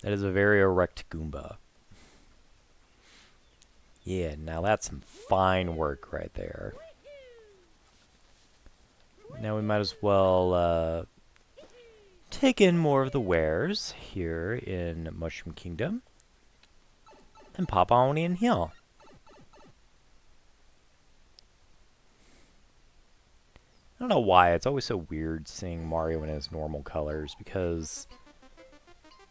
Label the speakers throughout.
Speaker 1: That is a very erect Goomba. Yeah, now that's some fine work right there. Now we might as well take in more of the wares here in Mushroom Kingdom and pop on in here. I don't know why, it's always so weird seeing Mario in his normal colors because,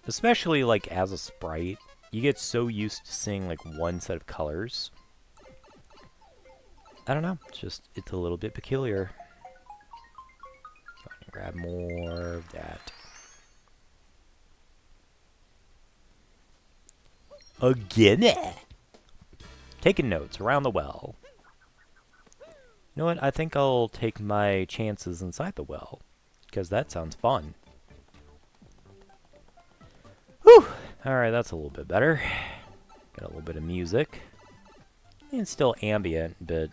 Speaker 1: especially like as a sprite, you get so used to seeing like one set of colors. I don't know, it's a little bit peculiar. Go ahead and grab more of that. Again! Taking notes around the well. You know what? I think I'll take my chances inside the well, because that sounds fun. Whew! Alright, that's a little bit better. Got a little bit of music. It's still ambient, but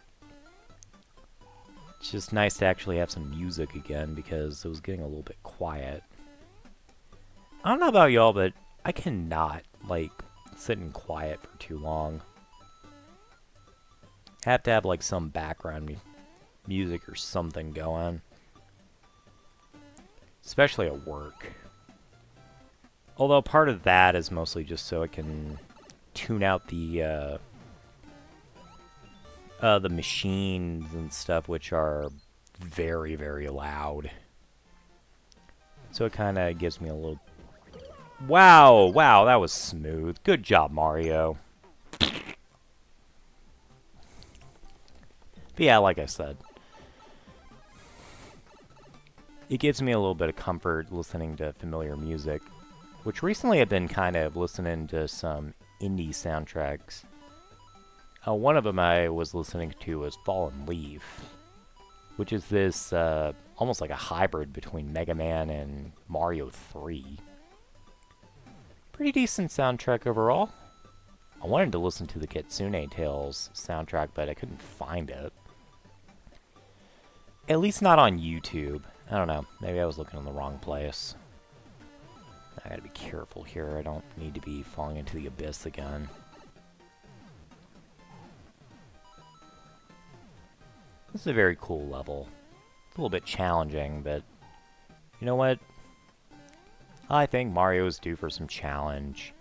Speaker 1: it's just nice to actually have some music again, because it was getting a little bit quiet. I don't know about y'all, but I cannot, like, sit in quiet for too long. Have to have, like, some background music or something going. Especially at work. Although part of that is mostly just so I can tune out the machines and stuff, which are very, very loud. So it kind of gives me a little... Wow, wow, that was smooth. Good job, Mario. But yeah, like I said, it gives me a little bit of comfort listening to familiar music, which recently I've been kind of listening to some indie soundtracks. One of them I was listening to was Fallen Leaf, which is this almost like a hybrid between Mega Man and Mario 3. Pretty decent soundtrack overall. I wanted to listen to the Kitsune Tales soundtrack, but I couldn't find it. At least not on YouTube. I don't know. Maybe I was looking in the wrong place. I gotta be careful here. I don't need to be falling into the abyss again. This is a very cool level. It's a little bit challenging, but you know what? I think Mario is due for some challenge.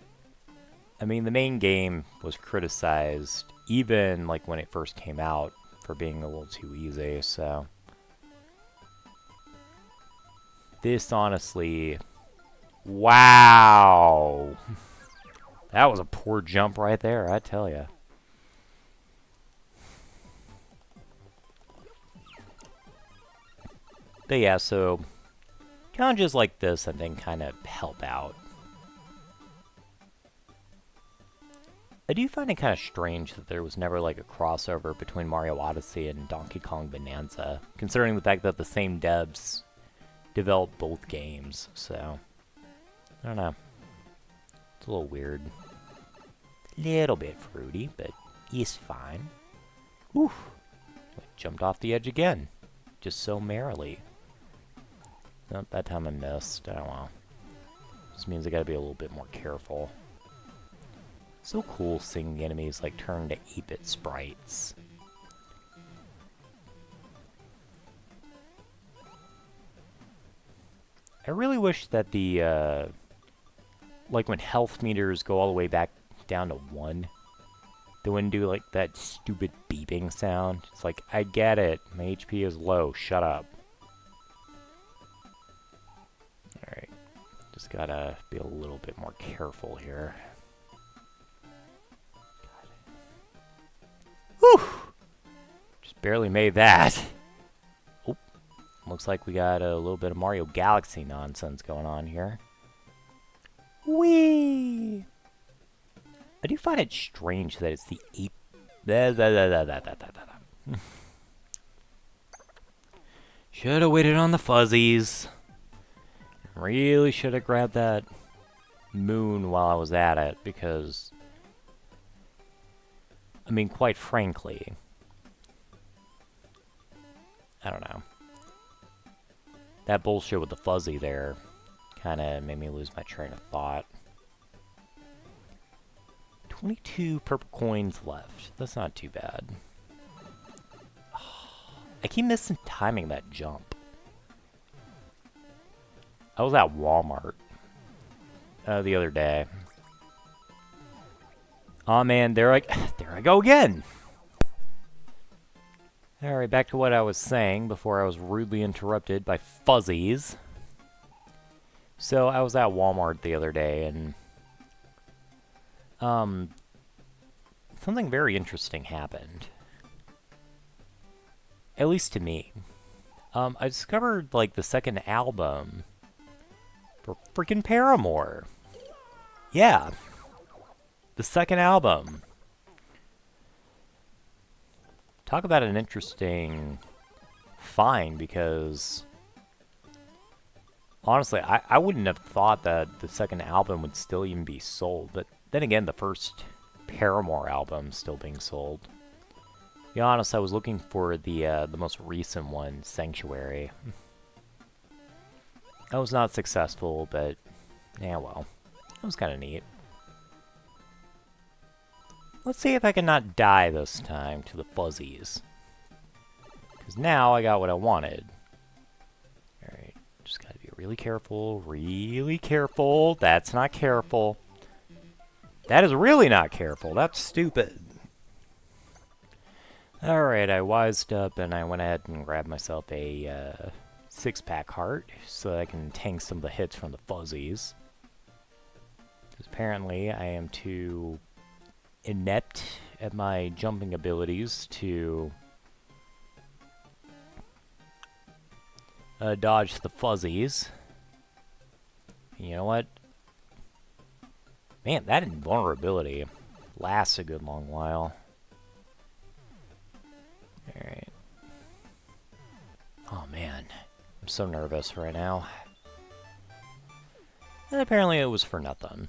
Speaker 1: I mean, the main game was criticized, even like when it first came out, for being a little too easy, so... This, honestly... Wow! That was a poor jump right there, I tell ya. But yeah, so... Challenges like this, I think, kind of help out. I do find it kind of strange that there was never, like, a crossover between Mario Odyssey and Donkey Kong Bonanza, considering the fact that the same devs developed both games, so... I don't know. It's a little weird. Little bit fruity, but he's fine. Oof! I jumped off the edge again. Just so merrily. Nope, that time I missed. Oh well. This means I gotta be a little bit more careful. So cool seeing the enemies like turn to 8-bit sprites. I really wish that the, like when health meters go all the way back down to 1, they wouldn't do like that stupid beeping sound. It's like, I get it, my HP is low, shut up. Alright, just gotta be a little bit more careful here. Whew! Just barely made that. Oh, looks like we got a little bit of Mario Galaxy nonsense going on here. Whee! I do find it strange that it's the 8... Should have waited on the fuzzies. Really should have grabbed that moon while I was at it, because... I mean, quite frankly... I don't know. That bullshit with the fuzzy there kind of made me lose my train of thought. 22 purple coins left. That's not too bad. I keep missing timing that jump. I was at Walmart the other day. Oh man, there I go again! Alright, back to what I was saying before I was rudely interrupted by fuzzies. So, I was at Walmart the other day, and something very interesting happened. At least to me. I discovered, like, the second album for freaking Paramore. Yeah. The second album. Talk about an interesting find, because honestly, I wouldn't have thought that the second album would still even be sold. But then again, the first Paramore album still being sold. To be honest, I was looking for the most recent one, Sanctuary. I was not successful, but yeah, well, it was kind of neat. Let's see if I can not die this time to the fuzzies. Because now I got what I wanted. Alright, just gotta be really careful, really careful. That's not careful. That is really not careful. That's stupid. Alright, I wised up and I went ahead and grabbed myself a 6-pack heart so that I can tank some of the hits from the fuzzies. Because apparently I am too inept at my jumping abilities to dodge the fuzzies. You know what? Man, that invulnerability lasts a good long while. Alright. Oh man, I'm so nervous right now. And apparently it was for nothing.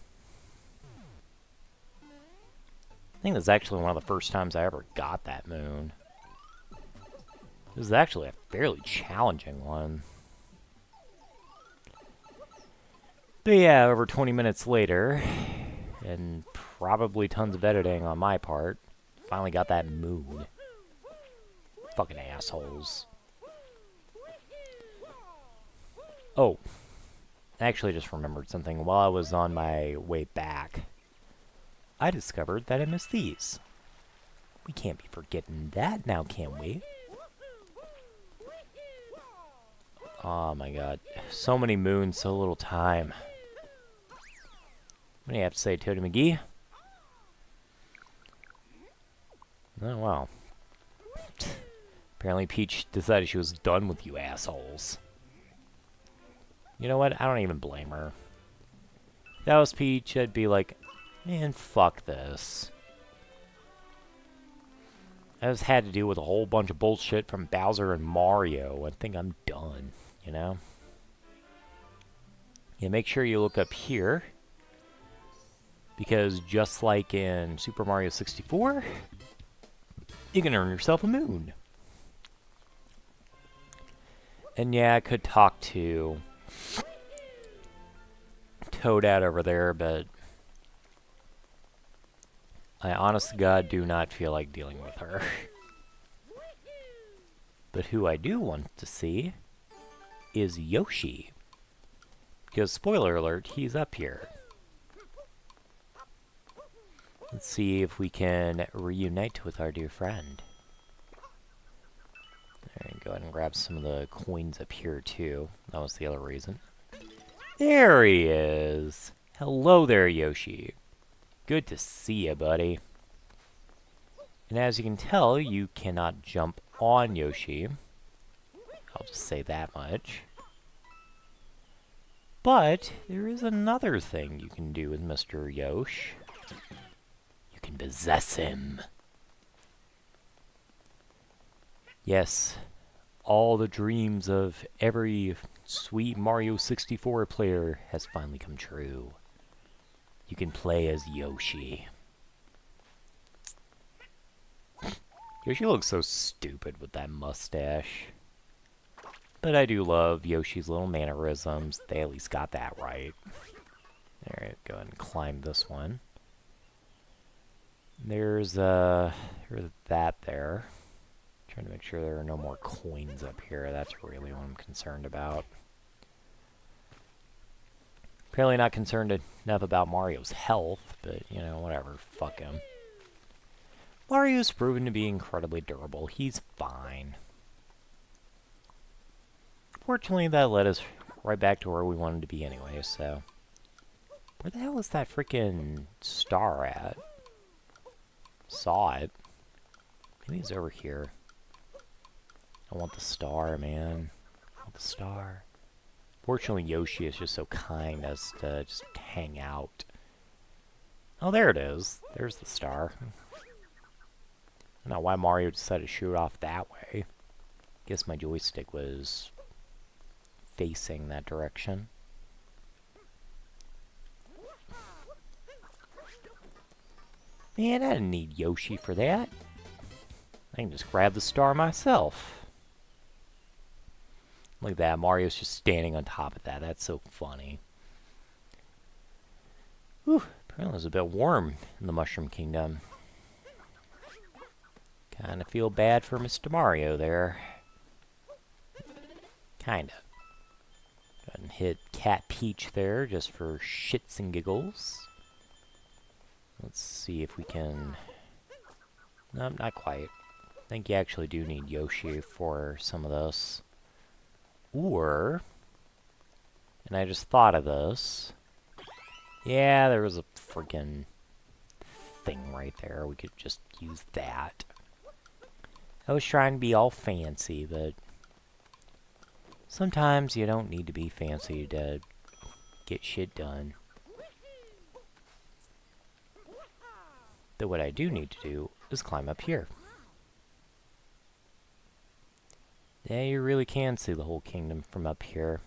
Speaker 1: I think that's actually one of the first times I ever got that moon. This is actually a fairly challenging one. But yeah, over 20 minutes later, and probably tons of editing on my part, finally got that moon. Fucking assholes. Oh, I actually just remembered something. While I was on my way back, I discovered that I missed these. We can't be forgetting that now, can we? Oh my god. So many moons, so little time. What do you have to say, Toady McGee? Oh, wow. Apparently Peach decided she was done with you assholes. You know what? I don't even blame her. If that was Peach, I'd be like, man, fuck this. I just had to deal with a whole bunch of bullshit from Bowser and Mario. I think I'm done, you know? Yeah, make sure you look up here. Because just like in Super Mario 64, you can earn yourself a moon. And yeah, I could talk to Toadette over there, but I honest to God do not feel like dealing with her. But who I do want to see is Yoshi. Because, spoiler alert, he's up here. Let's see if we can reunite with our dear friend. Alright, go ahead and grab some of the coins up here, too. That was the other reason. There he is! Hello there, Yoshi. Good to see you, buddy. And as you can tell, you cannot jump on Yoshi. I'll just say that much. But there is another thing you can do with Mr. Yoshi. You can possess him. Yes, all the dreams of every sweet Mario 64 player has finally come true. You can play as Yoshi. Yoshi looks so stupid with that mustache. But I do love Yoshi's little mannerisms. They at least got that right. Alright, go ahead and climb this one. There's that there. Trying to make sure there are no more coins up here. That's really what I'm concerned about. Apparently not concerned enough about Mario's health, but, you know, whatever. Fuck him. Mario's proven to be incredibly durable. He's fine. Fortunately, that led us right back to where we wanted to be anyway, so... Where the hell is that freaking star at? Saw it. Maybe it's over here. I want the star, man. I want the star. Fortunately, Yoshi is just so kind as to just hang out. Oh, there it is. There's the star. I don't know why Mario decided to shoot off that way. Guess my joystick was facing that direction. Man, I didn't need Yoshi for that. I can just grab the star myself. Look at that, Mario's just standing on top of that. That's so funny. Whew, apparently it's a bit warm in the Mushroom Kingdom. Kinda feel bad for Mr. Mario there. Kinda. Go ahead and hit Cat Peach there, just for shits and giggles. Let's see if we can... No, not quite. I think you actually do need Yoshi for some of this. Or... And I just thought of this. Yeah, there was a freaking thing right there. We could just use that. I was trying to be all fancy, but... Sometimes you don't need to be fancy to get shit done. But what I do need to do is climb up here. Yeah, you really can see the whole kingdom from up here.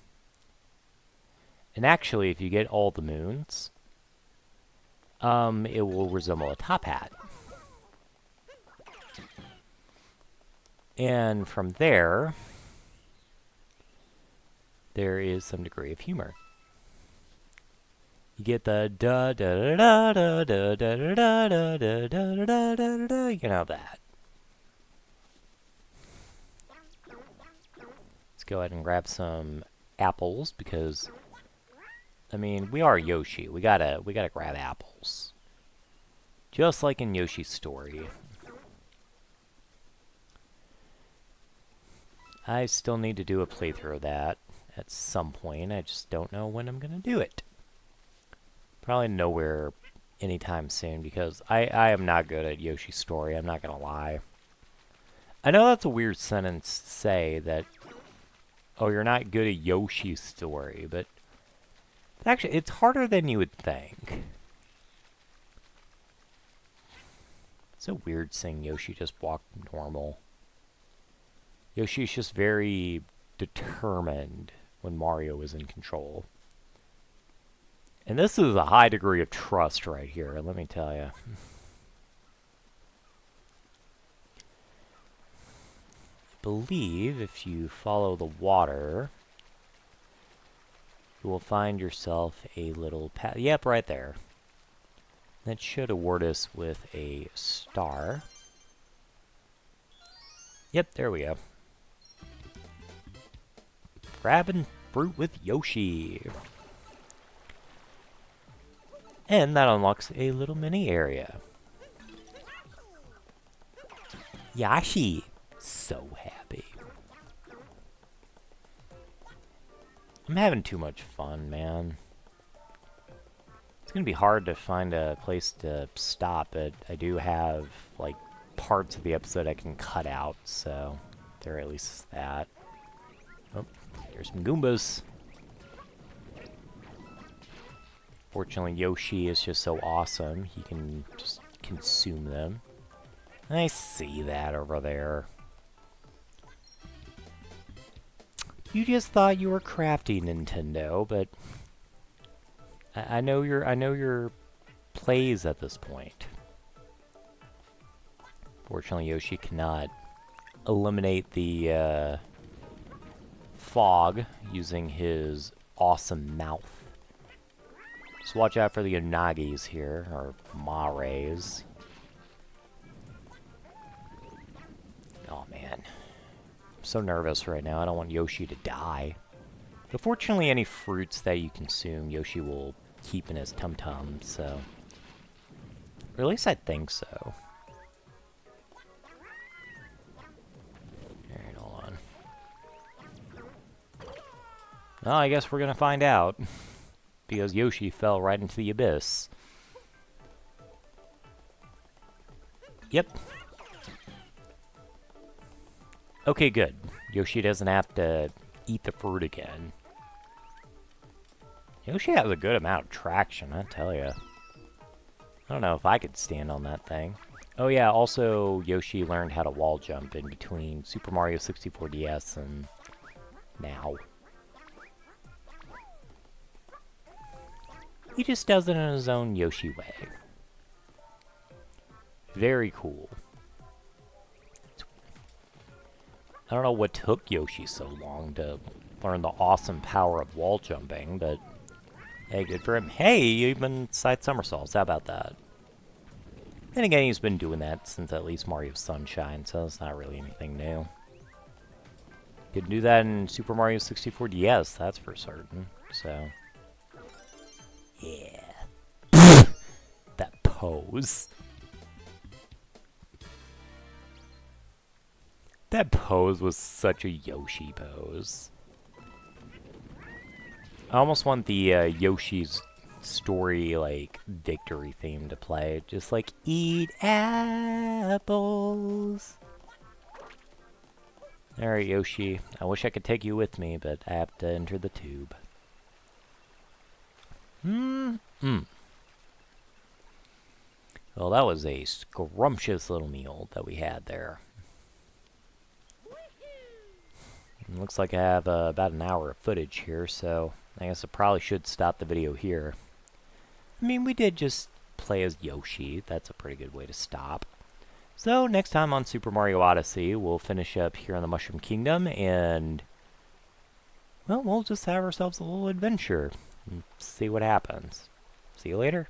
Speaker 1: And actually, if you get all the moons, it will resemble a top hat. And from there, there is some degree of humor. You get the da da da da da da da da da da da da da, you know that. Let's go ahead and grab some apples because, I mean, we are Yoshi. We gotta grab apples, just like in Yoshi's story. I still need to do a playthrough of that at some point. I just don't know when I'm gonna do it. Probably nowhere anytime soon because I am not good at Yoshi's story. I'm not gonna lie. I know that's a weird sentence to say that, oh, you're not good at Yoshi's story, but actually, it's harder than you would think. It's so weird seeing Yoshi just walk normal. Yoshi's just very determined when Mario is in control. And this is a high degree of trust right here, let me tell you. I believe if you follow the water, you will find yourself a little path. Yep, right there. That should award us with a star. Yep, there we go. Grabbing fruit with Yoshi. And that unlocks a little mini area. Yoshi! So happy. I'm having too much fun, man. It's gonna be hard to find a place to stop, but I do have, like, parts of the episode I can cut out, so there at least is that. Oh, there's some Goombas. Fortunately, Yoshi is just so awesome, he can just consume them. I see that over there. You just thought you were crafty, Nintendo, but I know your plays at this point. Fortunately, Yoshi cannot eliminate the fog using his awesome mouth. Just watch out for the Unagis here, or Mares. man. I'm so nervous right now. I don't want Yoshi to die. But fortunately, any fruits that you consume, Yoshi will keep in his tum-tum, so... Or at least I think so. Alright, hold on. Well, I guess we're gonna find out. Because Yoshi fell right into the abyss. Yep. Okay, good. Yoshi doesn't have to eat the fruit again. Yoshi has a good amount of traction, I tell ya. I don't know if I could stand on that thing. Oh yeah, also Yoshi learned how to wall jump in between Super Mario 64 DS and now. He just does it in his own Yoshi way. Very cool. I don't know what took Yoshi so long to learn the awesome power of wall jumping, but hey, good for him. Hey, even side somersaults, how about that? Then again, he's been doing that since at least Mario Sunshine, so it's not really anything new. Could do that in Super Mario 64 DS, that's for certain, so... Yeah. That pose. That pose was such a Yoshi pose. I almost want the Yoshi's story, like, victory theme to play. Just like, eat apples. Alright, Yoshi. I wish I could take you with me, but I have to enter the tube. Well, that was a scrumptious little meal that we had there. Looks like I have about an hour of footage here, so I guess I probably should stop the video here. I mean, we did just play as Yoshi. That's a pretty good way to stop. So, next time on Super Mario Odyssey, we'll finish up here in the Mushroom Kingdom, and... well, we'll just have ourselves a little adventure and see what happens. See you later.